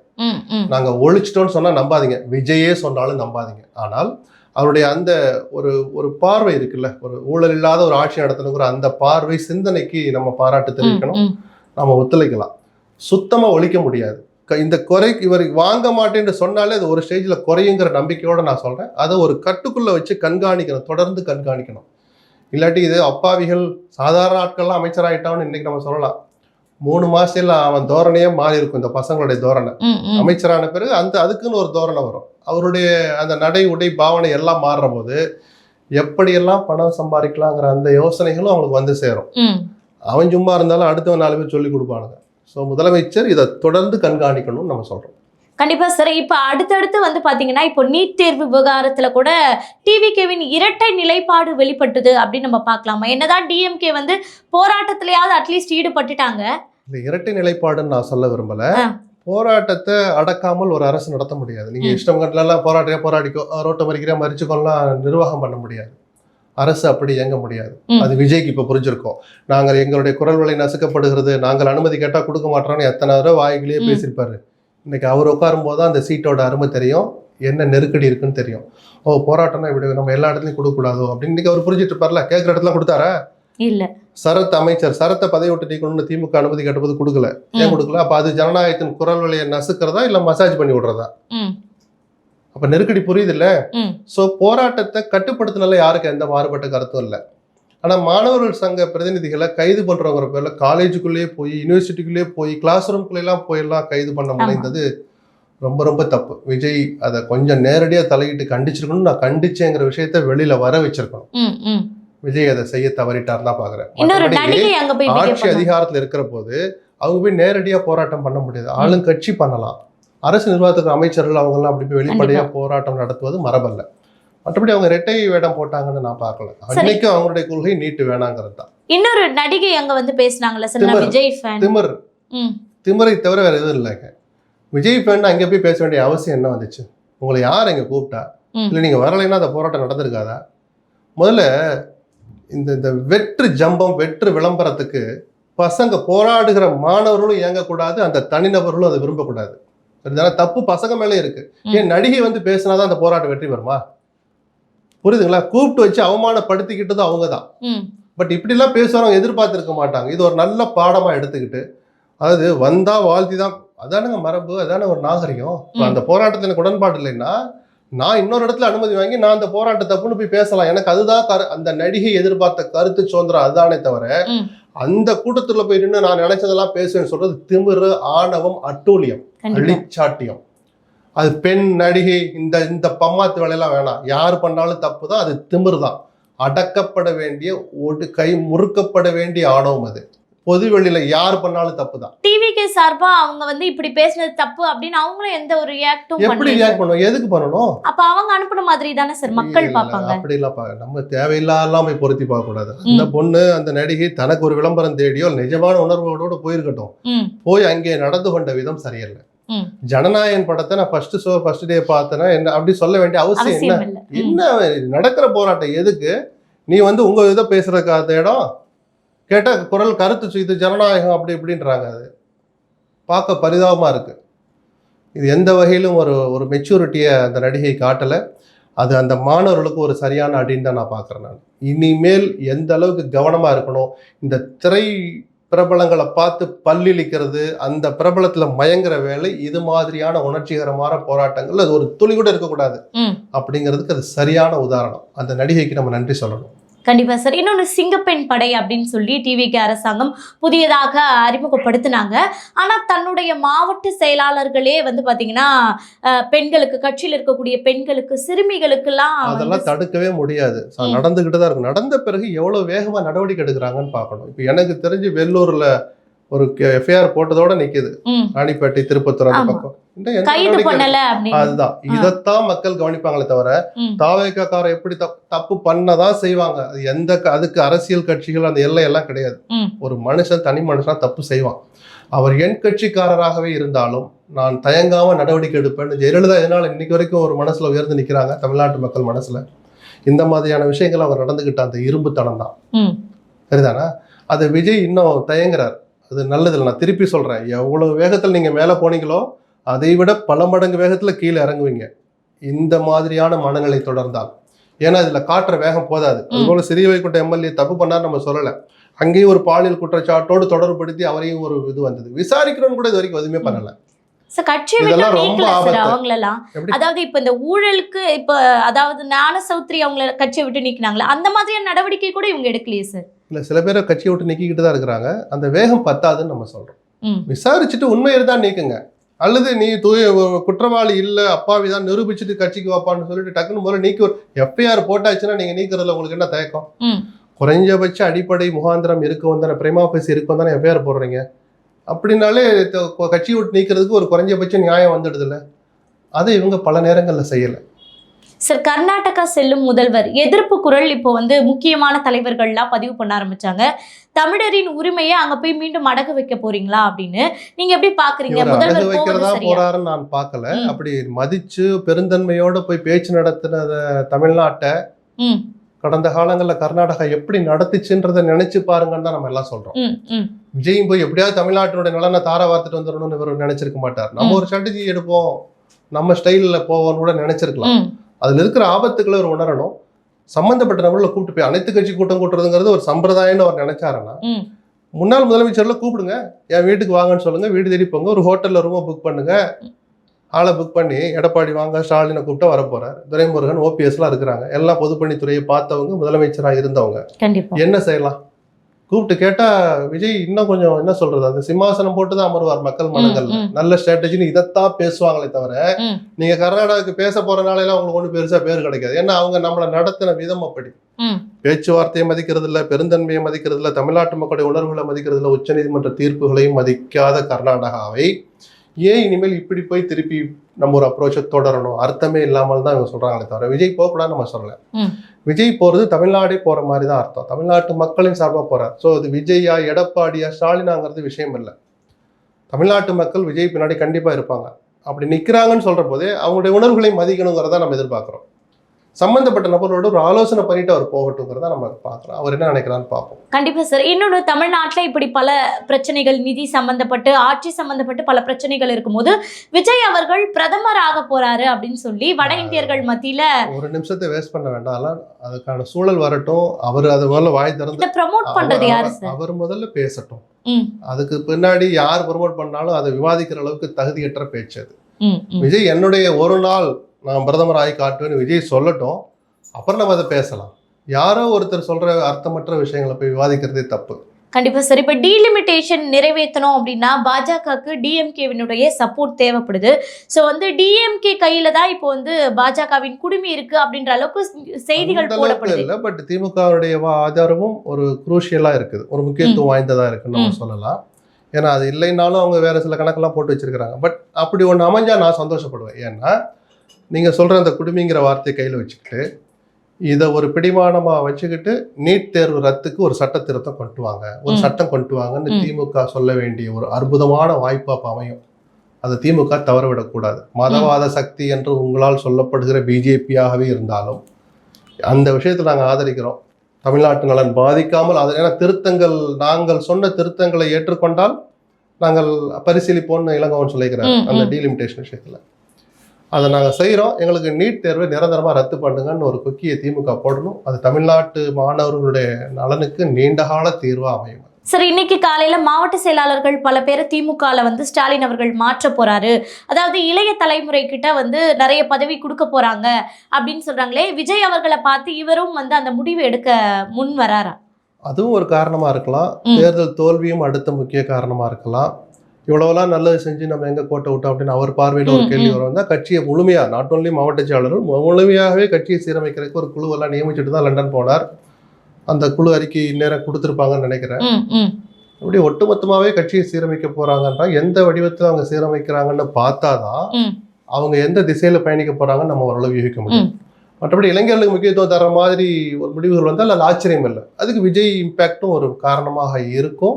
நாங்க ஒழிச்சிட்டோம்னு சொன்னா நம்பாதீங்க, விஜயே சொன்னாலும் நம்பாதீங்க. ஆனால் அவருடைய அந்த ஒரு ஒரு பார்வை இருக்குல்ல, ஒரு ஊழல் இல்லாத ஒரு ஆட்சி நடத்தணுங்கிற அந்த பார்வை சிந்தனைக்கு நம்ம பாராட்டு தெரிவிக்கணும். நம்ம ஒத்துழைக்கலாம். சுத்தமா ஒழிக்க முடியாது. இந்த குறை இவர் வாங்க மாட்டேன்னு சொன்னாலே அது ஒரு ஸ்டேஜ்ல குறையுங்கிற நம்பிக்கையோட நான் சொல்றேன். அதை ஒரு கட்டுக்குள்ள வச்சு கண்காணிக்கணும், தொடர்ந்து கண்காணிக்கணும். இல்லாட்டி இது அப்பாவிகள் சாதாரண ஆட்கள்லாம் அமைச்சராயிட்டான்னு இன்னைக்கு நம்ம சொல்லலாம். 3 மாசத்துல அவன் தோரணையே மாறி இருக்கும். இந்த பசங்களுடைய தோரணை அமைச்சரான பிறகு அதுக்குன்னு ஒரு தோரணை வரும். அவருடைய அந்த நடை உடை பாவனை எல்லாம் மாறுற போது எப்படியெல்லாம் பணம் சம்பாதிக்கலாங்கிற அந்த யோசனைகளும் அவங்களுக்கு வந்து சேரும். அவன் சும்மா இருந்தாலும் அடுத்தவன் 4 பேர் சொல்லி கொடுப்பானுங்க. ஸோ முதலமைச்சர் இதை தொடர்ந்து கண்காணிக்கணும்னு நம்ம சொல்றோம். கண்டிப்பா சார். இப்ப அடுத்தடுத்து பாத்தீங்கன்னா இப்போ நீட் தேர்வு விவகாரத்துல கூட டிவிகேவின் இரட்டை நிலைப்பாடு வெளிப்பட்டது அப்படின்னு நம்ம பார்க்கலாமா? என்னதான் டிஎம்கே போராட்டத்திலேயாவது அட்லீஸ்ட் ஈடுபட்டுட்டாங்க. இந்த இரட்டை நிலைப்பாடுன்னு நான் சொல்ல விரும்பல. போராட்டத்தை அடக்காமல் ஒரு அரசு நடத்த முடியாது. நீங்க இஷ்டம் கட்டலாம் போராடிக்கோ, ரோட்டை மறிக்கிறேன் மறிச்சுக்கோலாம் நிர்வாகம் பண்ண முடியாது. அரசு அப்படி இயங்க முடியாது. அது விஜய்க்கு இப்ப புரிஞ்சிருக்கோம். நாங்கள் எங்களுடைய குரல் வலை நசுக்கப்படுகிறது, நாங்கள் அனுமதி கேட்டா கொடுக்க மாட்டோம்னு எத்தனை தடவை வாய்களே பேசியிருப்பாரு. இன்னைக்கு அவர் உட்காரும் போது அந்த சீட்டோட அருமை தெரியும், என்ன நெருக்கடி இருக்குன்னு தெரியும். போராட்டம்னா இப்படி நம்ம எல்லா இடத்துலையும் கொடுக்கக்கூடாதோ அப்படின்னு இன்னைக்கு அவர் புரிஞ்சுட்டு இருப்பார்ல. கேட்குற இடத்துல கொடுத்தாரா? இல்ல. சரத் அமைச்சர் சரத்தை பதவி விட்டு நீக்கணும்னு திமுக அனுமதி கேட்டபோது கொடுக்கல. ஏன் கொடுக்கல? அப்ப அது ஜனநாயகத்தின் குரல் வலையை நசுக்கிறதா இல்ல மசாஜ் பண்ணி விடுறதா? அப்ப நெருக்கடி புரியுது இல்ல. சோ போராட்டத்தை கட்டுப்படுத்தினால யாருக்கு எந்த மாறுபட்ட கருத்தும் இல்லை. ஆனா மாணவர்கள் சங்க பிரதிநிதிகளை கைது பண்றவங்க பேர்ல காலேஜுக்குள்ளேயே போய் யூனிவர்சிட்டிக்குள்ளேயே போய் கிளாஸ் ரூம்குள்ள எல்லாம் போயெல்லாம் கைது பண்ண முடிந்தது ரொம்ப ரொம்ப தப்பு. விஜய் அதை கொஞ்சம் நேரடியா தலையிட்டு கண்டிச்சிருக்கணும். நான் கண்டிச்சேங்கிற விஷயத்த வெளியில வர வச்சிருக்கணும். விஜய் அதை செய்ய தவறிட்டார் தான் பாக்குறேன். ஆட்சி அதிகாரத்துல இருக்கிற போது அவங்க போய் நேரடியா போராட்டம் பண்ண முடியாது. ஆளுங்கட்சி பண்ணலாம். அரசு நிர்வாகத்துக்கு அமைச்சர்கள் அவங்க எல்லாம் அப்படி போய் வெளிப்படையா போராட்டம் நடத்துவது மரபல்ல. மற்றபடி அவங்க ரெட்டை வேடம் போட்டாங்கன்னு நான் பார்க்கல. அன்னைக்கும் அவங்களுடைய கொள்கை நீட்டு வேணாங்கிறது தான். இன்னொரு நடிகை அங்க பேசினாங்கல்ல சார், விஜய் ஃபேன். திமிரை தவிர வேற எதுவும் இல்லைங்க. விஜய் ஃபேன் அங்கே போய் பேச வேண்டிய அவசியம் என்ன வந்துச்சு? உங்களை யார் இங்க கூப்பிட்டா? இல்லை நீங்க வரலைன்னா அந்த போராட்டம் நடந்திருக்காதா? முதல்ல இந்த வெற்று ஜம்பம் வெற்று விளம்பரத்துக்கு பசங்க போராடுகிற மாணவர்களும் இயங்கக்கூடாது, அந்த தனிநபர்களும் அதை விரும்பக்கூடாது. தப்பு பசங்க மேலே இருக்கு. ஏன் நடிகை பேசினாதான் அந்த போராட்டம் வெற்றி பெறுமா? புரியுதுங்களா? கூப்பிட்டு வச்சு அவமானப்படுத்திக்கிட்டது அவங்க தான். பட் இப்படிலாம் பேசுறவங்க எதிர்பார்த்திருக்க மாட்டாங்க. இது ஒரு நல்ல பாடமா எடுத்துக்கிட்டு, அதாவது வந்தா வாழ்த்தி தான், அதானுங்க மரபு, அதான ஒரு நாகரிகம். அந்த போராட்டத்தில் எனக்கு உடன்பாடு இல்லைன்னா நான் இன்னொரு இடத்துல அனுமதி வாங்கி நான் அந்த போராட்டம் தப்புன்னு போய் பேசலாம். எனக்கு அதுதான் அந்த நடிகை எதிர்பார்த்த கருத்து சுதந்திரம் அதுதானே தவிர அந்த கூட்டத்துல போய் நின்று நான் நினைச்சதெல்லாம் பேசுவேன்னு சொல்றது திமிரு, ஆணவம், அட்டூழியம், அழிச்சாட்டியம். அது பெண் நடிகை இந்த பம்மாத்து வேலையெல்லாம் வேணாம். யார் பண்ணாலும் தப்பு தான். அது திமிரு தான். அடக்கப்பட வேண்டிய கை முறுக்கப்பட வேண்டிய ஆணவம். அது பொதுவெளியில யார் பண்ணாலும் தப்பு தான். டிவிகே சார்பா அவங்க இப்படி பேசினது தப்பு அப்படின்னு அவங்களும் எந்த ஒரு ரியாக்டும் எப்படி ரியாக்ட் பண்ணுவோம்? எதுக்கு பண்ணணும்? அப்ப அவங்க அனுப்புன மாதிரி தானே சார் மக்கள் பாப்பாங்க. அப்படி எல்லாம் நம்ம தேவையில்லாம போய் பொருத்தி பார்க்க கூடாது. அந்த பொண்ணு அந்த நடிகை தனக்கு ஒரு விளம்பரம் தேடியோ நிஜமான உணர்வோடு போயிருக்கட்டும். போய் அங்கே நடந்து கொண்ட விதம் சரியில்லை. ஜனநாயகன் படத்தை நான் ஃபர்ஸ்ட் டே பார்த்தேன்னா என்ன அப்படி சொல்ல வேண்டிய அவசியம் என்ன? இல்ல. என்ன நடக்கிற போராட்டம் எதுக்கு? நீ உங்க இதை பேசுறதுக்கு அந்த இடம் கேட்டா குரல் கருத்து இது ஜனநாயகம் அப்படி இப்படின்றாங்க. அது பார்க்க பரிதாபமா இருக்கு. இது எந்த வகையிலும் ஒரு மெச்சூரிட்டியை அந்த நடிகை காட்டலை. அது அந்த மாணவர்களுக்கு ஒரு சரியான அடின்னு தான் நான் பார்க்குறேன். நான் இனிமேல் எந்த அளவுக்கு கவனமாக இருக்கணும், இந்த திரை பிரபலங்களை பார்த்து பல்லிழிக்கிறது, அந்த பிரபலத்தில் மயங்குற வேலை, இது மாதிரியான உணர்ச்சிகரமான போராட்டங்கள் அது ஒரு துளி கூட இருக்கக்கூடாது அப்படிங்கிறதுக்கு அது சரியான உதாரணம். அந்த நடிகைக்கு நம்ம நன்றி சொல்லணும். கண்டிப்பா சார். இன்னொன்று சிங்கப்பெண் படை அப்படின்னு சொல்லி டிவிகே அரசாங்கம் புதியதாக அறிமுகப்படுத்தினாங்க. ஆனால் தன்னுடைய மாவட்ட செயலாளர்களே பார்த்தீங்கன்னா பெண்களுக்கு, கட்சியில் இருக்கக்கூடிய பெண்களுக்கு, சிறுமிகளுக்கெல்லாம் அதெல்லாம் தடுக்கவே முடியாது. நடந்துகிட்டு தான் இருக்கும். நடந்த பிறகு எவ்வளவு வேகமா நடவடிக்கை எடுக்கிறாங்கன்னு பார்க்கணும். இப்போ எனக்கு தெரிஞ்சு வெள்ளூர்ல ஒரு எஃப்ஐஆர் போட்டதோட நிக்குது. ராணிப்பேட்டை, திருப்பத்தூர் அந்த பக்கம் அதுதான். இதைத்தான் மக்கள் கவனிப்பாங்களே தவிர தாவேக்காரர் எப்படி தப்பு பண்ணதான் செய்வாங்க. அதுக்கு அரசியல் கட்சிகள் அந்த எல்லையெல்லாம் கிடையாது. ஒரு மனுஷன், தனி மனுஷனா தப்பு செய்வான். அவர் என் கட்சிக்காரராகவே இருந்தாலும் நான் தயங்காம நடவடிக்கை எடுப்பேன். ஜெயலலிதா இதனால இன்னைக்கு வரைக்கும் ஒரு மனசுல உயர்ந்து நிக்கிறாங்க, தமிழ்நாட்டு மக்கள் மனசுல. இந்த மாதிரியான விஷயங்கள் அவர் நடந்துகிட்ட அந்த இரும்புத்தனம் தான். சரிதானா? அது விஜய் இன்னும் தயங்குறார். அது நல்லதில்லை. நான் திருப்பி சொல்றேன், எவ்வளவு வேகத்தில் நீங்க மேல போனீங்களோ அதை விட பல மடங்கு வேகத்துல கீழே இறங்குவீங்க இந்த மாதிரியான மனநிலை தொடர்ந்தால். ஏன்னா இதுல காட்டுற வேகம் போதாது. அதுபோல சிறியவைக்குண்ட எம்எல்ஏ தப்பு பண்ணார் நம்ம சொல்லல. அங்கேயும் ஒரு பாலியல் குற்றச்சாட்டோடு தொடர்புபடுத்தி அவரையும் ஒரு இது வந்தது. விசாரிக்கிறோன்னு கூட இது வரைக்கும் எதுவுமே பண்ணல. அதாவது இப்ப இந்த ஊழலுக்கு அதாவது ஞான சௌத்ரி அவங்கள கட்சியை விட்டு நீக்கினாங்களா, அந்த மாதிரியான நடவடிக்கை கூட இவங்க எடுக்கலையே சார். இல்ல, சில பேரை கட்சியை விட்டு நீக்கிக்கிட்டு தான் இருக்கிறாங்க. அந்த வேகம் பத்தாதுன்னு நம்ம சொல்றோம். விசாரிச்சுட்டு உண்மை இருந்தா நீக்குங்க. அல்லது நீ குற்றவாளி இல்ல, அப்பாவிதான் நிரூபிச்சுட்டு கட்சிக்கு வாப்பான்னு சொல்லிட்டு டக்குன்னு முதல்ல நீக்கி ஒரு எஃப்ஐஆர் போட்டாச்சுன்னா நீங்க நீக்கிறதுல உங்களுக்கு என்ன தயக்கம்? குறைஞ்சபட்ச அடிப்படை முகாந்திரம் இருக்கும் தானே, பிரைமா ஃபேசி இருக்கும் தானே எஃப்ஐஆர் போடுறீங்க. அப்படின்னாலே கட்சியை விட்டு நீக்கிறதுக்கு ஒரு குறைஞ்சபட்ச நியாயம் வந்துடுது இல்லை. அதை இவங்க பல நேரங்களில் செய்யலை. சார், கர்நாடகா செல்லும் முதல்வர் எதிர்ப்பு குரல் இப்போ முக்கியமான தலைவர்கள்லாம் பதிவு பண்ண ஆரம்பிச்சாங்க. தமிழரின் உரிமையை அங்க போய் மீண்டும் அடகு வைக்க போறீங்களா அப்படின்னு நீங்க எப்படி பாக்குறீங்க? முதல்வர் வைக்கிறதா போறாருன்னு நான் பார்க்கல. அப்படி மதிச்சு பெருந்தன்மையோட போய் பேச்சு நடத்தின தமிழ்நாட்டை கடந்த காலங்களில் கர்நாடகா எப்படி நடத்துச்சுன்றதை நினைச்சு பாருங்கன்னு தான் நம்ம எல்லாம் சொல்றோம். விஜயும் போய் எப்படியாவது தமிழ்நாட்டினுடைய நலனை தார வார்த்துட்டு வந்துடணும்னு இவர் நினைச்சிருக்க மாட்டார். நம்ம ஒரு ஸ்ட்ராட்டஜி எடுப்போம், நம்ம ஸ்டைலில் போவோம்னு கூட நினைச்சிருக்கலாம். அதுல இருக்கிற ஆபத்துக்களை அவர் உணரணும். சம்பந்தப்பட்ட நபர்களை கூப்பிட்டு போய் அனைத்து கட்சி கூட்டம் கூட்டுறதுங்கிறது ஒரு சம்பிரதாயம்னு அவர் நினைச்சாருன்னா முன்னாள் முதலமைச்சர்ல கூப்பிடுங்க, என் வீட்டுக்கு வாங்கன்னு சொல்லுங்க, வீடு தேடி போங்க, ஒரு ஹோட்டல்ல ரூமை புக் பண்ணுங்க, ஆளை புக் பண்ணி எடப்பாடி வாங்க, ஸ்டாலினை கூப்பிட்டா வரப்போறாரு, துரைமுருகன், ஓபிஎஸ்லாம் இருக்கிறாங்க, எல்லாம் பொதுப்பணித்துறையை பார்த்தவங்க, முதலமைச்சராக இருந்தவங்க. என்ன செய்யலாம்? கூப்பிட்டு கேட்டா விஜய் இன்னும் கொஞ்சம் என்ன சொல்றது, அந்த சிம்மாசனம் போட்டுதான் அமருவார் மக்கள் மனங்கள்ல. நல்ல ஸ்ட்ராட்டஜின்னு இதைத்தான் பேசுவாங்களே தவிர நீங்க கர்நாடகாவுக்கு பேச போறனால எல்லாம் உங்களுக்கு ஒண்ணு பெருசா பேர் கிடைக்காது. ஏன்னா அவங்க நம்மளை நடத்தின விதம் அப்படி. பேச்சுவார்த்தையை மதிக்கிறது இல்ல, பெருந்தன்மையை மதிக்கிறது இல்ல, தமிழ்நாட்டு மக்களுடைய உணர்வுகளை மதிக்கிறது இல்ல, உச்சநீதிமன்ற தீர்ப்புகளையும் மதிக்காத கர்நாடகாவை ஏன் இனிமேல் இப்படி போய் திருப்பி நம்ம ஒரு அப்ரோச்சை தொடரணும்? அர்த்தமே இல்லாமல் தான் இவங்க சொல்றாங்களே தவிர விஜய் போகக்கூடாது நம்ம சொல்லல. விஜய் போறது தமிழ்நாடே போற மாதிரி தான் அர்த்தம். தமிழ்நாட்டு மக்களின் சார்பாக போறார். ஸோ அது விஜயா, எடப்பாடியா, ஸ்டாலினாங்கிறது விஷயம் இல்லை. தமிழ்நாட்டு மக்கள் விஜய் பின்னாடி கண்டிப்பா இருப்பாங்க. அப்படி நிக்கிறாங்கன்னு சொல்ற போதே அவங்களுடைய உணர்வுகளை மதிக்கணுங்கிறத நம்ம எதிர்பார்க்கிறோம். சம்பந்தப்பட்ட நபரோட ஒரு ஆலோசனை பண்ணிட்டு அவர் போகட்டுங்கிறத நம்ம பார்க்கலாம். அவர் என்ன நினைக்கிறான்னு பார்ப்போம். கண்டிப்பா சார். இன்னொன்று, தமிழ்நாட்டில் இப்படி பல பிரச்சனைகள், நிதி சம்பந்தப்பட்டு, ஆட்சி சம்பந்தப்பட்டு பல பிரச்சனைகள் இருக்கும்போது விஜய் அவர்கள் பிரதமர் ஆக போறாரு அப்படின்னு சொல்லி வட இந்தியர்கள் மத்தியில ஒரு நிமிஷத்தை வேஸ்ட் பண்ண வேண்டாம். அதுக்கான சூழல் வரட்டும். அவர் அது முதல்ல வாய் திறந்து ப்ரமோட் பண்றது யாரு சார்? அவர் முதல்ல பேசட்டும். அதுக்கு பின்னாடி யார் ப்ரமோட் பண்ணாலும் அதை விவாதிக்கிற அளவுக்கு தகுதியற்ற பேச்சு அது. விஜய் என்னுடைய ஒரு நாள் நான் பிரதமர் ஆகி காட்டுவேன்னு விஜய் சொல்லட்டும், அப்புறம் நம்ம அதை பேசலாம். யாரோ ஒருத்தர் சொல்ற அர்த்தமற்ற விஷயங்களை போய் விவாதிக்கிறதே தப்பு. கண்டிப்பா சார். இப்ப டீலிமிட்டேஷன் நிறைவேற்றணும் அப்படின்னா பாஜகவுக்கு டிஎம்கேவினுடைய சப்போர்ட் தேவைப்படுது. ஸோ டிஎம்கே கையில தான் இப்போ பாஜகவின் குடுமி இருக்கு அப்படின்ற அளவுக்கு செய்திகள் போடப்படுது. இல்லை, பட் திமுகவுடைய ஆதாரமும் ஒரு குரூஷியலா இருக்குது, ஒரு முக்கியத்துவம் வாய்ந்ததா இருக்குன்னு நம்ம சொல்லலாம். ஏன்னா அது இல்லைன்னாலும் அவங்க வேற சில கணக்கெல்லாம் போட்டு வச்சிருக்கிறாங்க. பட் அப்படி ஒன்று அமைஞ்சா நான் சந்தோஷப்படுவேன். ஏன்னா நீங்கள் சொல்கிற அந்த குடுமிங்கிற வார்த்தையை கையில் வச்சுக்கிட்டு இதை ஒரு பிடிமானமாக வச்சுக்கிட்டு நீட் தேர்வு ரத்துக்கு ஒரு சட்ட திருத்தம் கொண்டு வாங்க, ஒரு சட்டம் கொண்டு வாங்கன்னு திமுக சொல்ல வேண்டிய ஒரு அற்புதமான வாய்ப்பு அப்போ அமையும். அதை திமுக தவறவிடக்கூடாது. மதவாத சக்தி என்று உங்களால் சொல்லப்படுகிற பிஜேபியாகவே இருந்தாலும் அந்த விஷயத்தில் நாங்கள் ஆதரிக்கிறோம். தமிழ்நாட்டு நலன் பாதிக்காமல் ஏன்னா திருத்தங்கள், நாங்கள் சொன்ன திருத்தங்களை ஏற்றுக்கொண்டால் நாங்கள் பரிசீலிப்போம்னு இளங்கோவன் சொல்லிக்கிறார் அந்த டீலிமிட்டேஷன் விஷயத்தில். அதை நாங்கள் செய்கிறோம். எங்களுக்கு நீட் தேர்வை நிரந்தரமாக ரத்து பண்ணுங்கன்னு ஒரு கொக்கியை திமுக போடணும். அது தமிழ்நாட்டு மாணவர்களுடைய நலனுக்கு நீண்டகால தீர்வாக அமையும். சரி, இன்னைக்கு காலையில மாவட்ட செயலாளர்கள் பல பேரை திமுகல வந்து ஸ்டாலின் அவர்கள் மாற்ற போறாரு, அதாவது இளைய தலைமுறை கிட்ட வந்து நிறைய பதவி கொடுக்க போறாங்க அப்படின்னு சொல்றாங்களே, விஜய் அவர்களை பார்த்து இவரும் வந்து அந்த முடிவு எடுக்க முன் வராரா? அதுவும் ஒரு காரணமா இருக்கலாம். தேர்தல் தோல்வியும் அடுத்த முக்கிய காரணமா இருக்கலாம். இவ்வளவுலாம் நல்லது செஞ்சு நம்ம எங்க கோட்டை விட்டோம் அப்படின்னு அவர் பார்வையில் ஒரு கேள்வி வரும் தான். கட்சியை முழுமையா, நாட் ஓன்லி மாவட்ட செயலாளர்கள், முழுமையாகவே கட்சியை சீரமைக்கிறதுக்கு ஒரு குழுவெல்லாம் நியமிச்சுட்டு தான் லண்டன் போனார். அந்த குழு அறிக்கை இந்நேரம் கொடுத்துருப்பாங்கன்னு நினைக்கிறேன். அப்படி ஒட்டுமொத்தமாவே கட்சியை சீரமைக்க போறாங்கன்னா எந்த வடிவத்தில் அவங்க சீரமைக்கிறாங்கன்னு பார்த்தாதான் அவங்க எந்த திசையில பயணிக்க போறாங்கன்னு நம்ம ஓரளவு யூகிக்க முடியும். மற்றபடி இளைஞர்களுக்கு முக்கியத்துவம் தர மாதிரி ஒரு முடிவுகள் வந்தால் அது ஆச்சரியம் இல்லை. அதுக்கு விஜய் இம்பேக்டும் ஒரு காரணமாக இருக்கும்,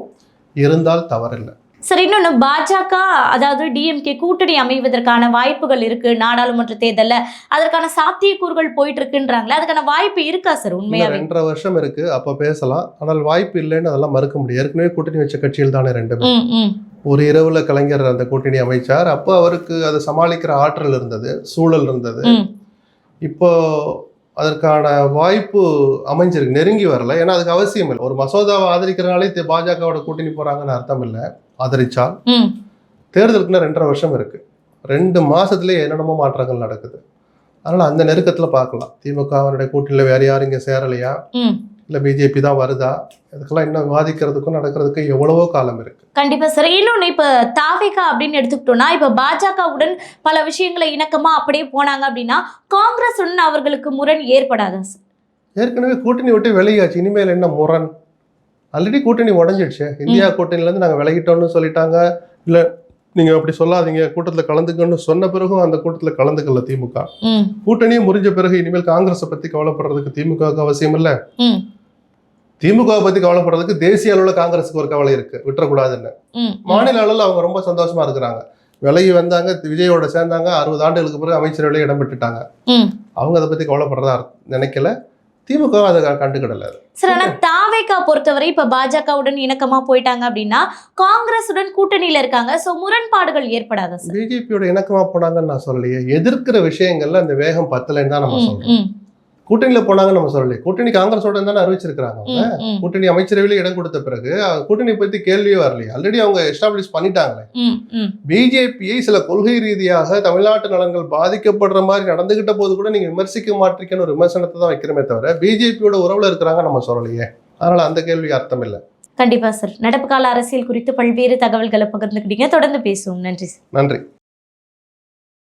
இருந்தால் தவறில்லை. சரி, இன்னொன்று பாஜக அதாவது டிஎம்கே கூட்டணி அமைவதற்கான வாய்ப்புகள் இருக்கு நாடாளுமன்ற தேர்தலில், அதற்கான சாத்தியக்கூறுகள் போயிட்டு இருக்குன்றாங்களே, அதுக்கான வாய்ப்பு இருக்கா சார்? உண்மையாக 2.5 வருஷம் இருக்கு, அப்போ பேசலாம். ஆனால் வாய்ப்பு இல்லைன்னு அதெல்லாம் மறுக்க முடியும். ஏற்கனவே கூட்டணி வச்ச கட்சியில் தானே 2 பேர். ஒரு இரவுல கலைஞர் அந்த கூட்டணி அமைச்சார். அப்போ அவருக்கு அதை சமாளிக்கிற ஆற்றல் இருந்தது, சூழல் இருந்தது. இப்போ அதற்கான வாய்ப்பு அமைஞ்சிருக்கு, நெருங்கி வரல. ஏன்னா அதுக்கு அவசியம் இல்லை. ஒரு மசோதாவை ஆதரிக்கிறனாலே பாஜகவோட கூட்டணி போறாங்கன்னு அர்த்தம் இல்லை. ஆதரிச்சால் தேர்தலுக்குன்னா 2.5 வருஷம் இருக்கு. 2 மாசத்துலயே என்னென்னமோ மாற்றங்கள் நடக்குது. அதனால அந்த நெருக்கத்துல பார்க்கலாம். திமுகவினுடைய கூட்டணியில வேற யாரும் இங்க சேரலையா, இல்ல பிஜேபி தான் வருதா, இதுக்கெல்லாம் இன்னும் விவாதிக்கிறதுக்கும் நடக்கிறதுக்கும் எவ்வளவோ காலம் இருக்கு. கண்டிப்பா சார். இன்னொன்னு, இப்ப தாவேகா அப்படின்னு எடுத்துக்கிட்டோம்னா, இப்ப பாஜகவுடன் பல விஷயங்களை இணக்கமா அப்படியே போனாங்க அப்படின்னா காங்கிரஸ் உடன் அவர்களுக்கு முரண் ஏற்படாதா சார்? ஏற்கனவே கூட்டணி விட்டு வெளியாச்சு, இனிமேல் என்ன முரண்? ஆல்ரெடி கூட்டணி உடஞ்சிடுச்சு. இந்தியா கூட்டணியிலேருந்து நாங்கள் விலகிட்டோம்னு சொல்லிட்டாங்க. இல்லை நீங்கள் அப்படி சொல்லாதீங்க, கூட்டத்தில் கலந்துக்கணும்னு சொன்ன பிறகும் அந்த கூட்டத்தில் கலந்துக்கல திமுக. கூட்டணியும் முறிஞ்ச பிறகு இனிமேல் காங்கிரஸை பற்றி கவலைப்படுறதுக்கு திமுகவுக்கு அவசியம் இல்லை. திமுகவை பற்றி கவலைப்படுறதுக்கு தேசிய அளவில் காங்கிரஸுக்கு ஒரு கவலை இருக்கு, விட்டுறக்கூடாதுன்னு. மாநில அளவில் அவங்க ரொம்ப சந்தோஷமா இருக்கிறாங்க. விலகி வந்தாங்க, விஜயோட சேர்ந்தாங்க, 60 ஆண்டுகளுக்கு பிறகு அமைச்சரவையில இடம் பெற்றுட்டாங்க. அவங்க அதை பற்றி கவலைப்படுறதா நினைக்கல. திமுக அதை கண்டுக்கிடல. சார், ஆனா தாவேகா பொறுத்தவரை இப்ப பாஜகவுடன் இணக்கமா போயிட்டாங்க அப்படின்னா காங்கிரஸுடன் கூட்டணியில இருக்காங்க, சோ முரண்பாடுகள் ஏற்படாதா சார்? பிஜேபியோட இணக்கமா போனாங்கன்னு நான் சொல்லலையே. எதிர்க்கிற விஷயங்கள்ல அந்த வேகம் பத்தலைன்னு தான் நம்ம சொல்றோம். கூட்டணியில போனாங்கன்னு நம்ம சொல்லலையே. கூட்டணி காங்கிரஸோட தானே அறிவிச்சிருக்காங்க. கூட்டணி அமைச்சரவையில இடம் கொடுத்த பிறகு கூட்டணி பத்தி கேள்வியே வரலையே. ஆல்ரெடி அவங்க எஸ்டாப்ளிஷ் பண்ணிட்டாங்களே. பிஜேபியை சில கொள்கை ரீதியாக தமிழ்நாட்டு நலன்கள் பாதிக்கப்படுற மாதிரி நடந்துகிட்ட போது கூட நீங்க விமர்சிக்க மாட்டீங்கன்னு ஒரு விமர்சனத்தை தான் வைக்கிறமே தவிர பிஜேபியோட உறவுல இருக்கிறாங்க நம்ம சொல்லலையே. அதனால அந்த கேள்விக்கு அர்த்தம் இல்லை. கண்டிப்பா சார். நடப்பு கால அரசியல் குறித்து பல்வேறு தகவல்களை பகிர்ந்துக்கிட்டீங்க. தொடர்ந்து பேசுவோம். நன்றி சார். நன்றி.